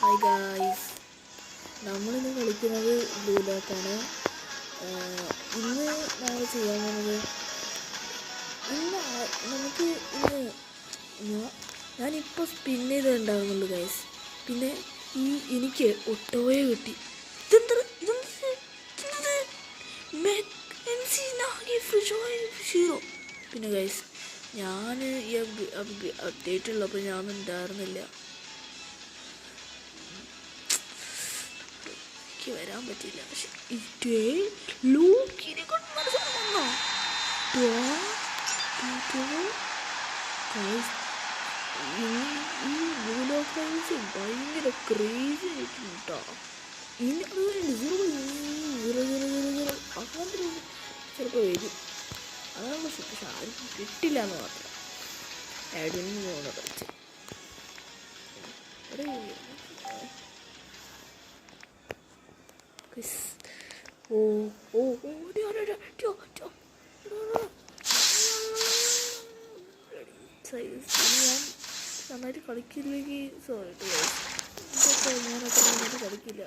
Hi guys, നമ്മളിന്ന് കളിക്കുന്നത് blue ലോക്കാണ്. ഇന്ന് നമ്മൾ ചെയ്യാൻ പോകുന്നത് നമുക്ക് ഞാനിപ്പോൾ സ്പിൻ ചെയ്തിട്ടുണ്ടാകുന്നുള്ളൂ ഗൈസ്. പിന്നെ എനിക്ക് ഒട്ടോയെ കിട്ടി. പിന്നെ ഗൈസ്, ഞാൻ ഈ അപ്ഡേറ്റ് ഉള്ളപ്പോൾ ഞാൻ ഉണ്ടായിരുന്നില്ല. വരാൻ പറ്റില്ല. പക്ഷെ ഭയങ്കര ക്രേസി ആയിട്ടോ. ഇനി അങ്ങനത്തെ ചിലപ്പോൾ വരും. അതാണ് പക്ഷെ ആർക്കും കിട്ടില്ല എന്ന് മാത്രം. ആഡിന് പോകുന്ന കളിച്ച് നന്നായിട്ട് കളിക്കില്ലെങ്കിൽ സോറി ഞാനത്ര നന്നായിട്ട് കളിക്കില്ല.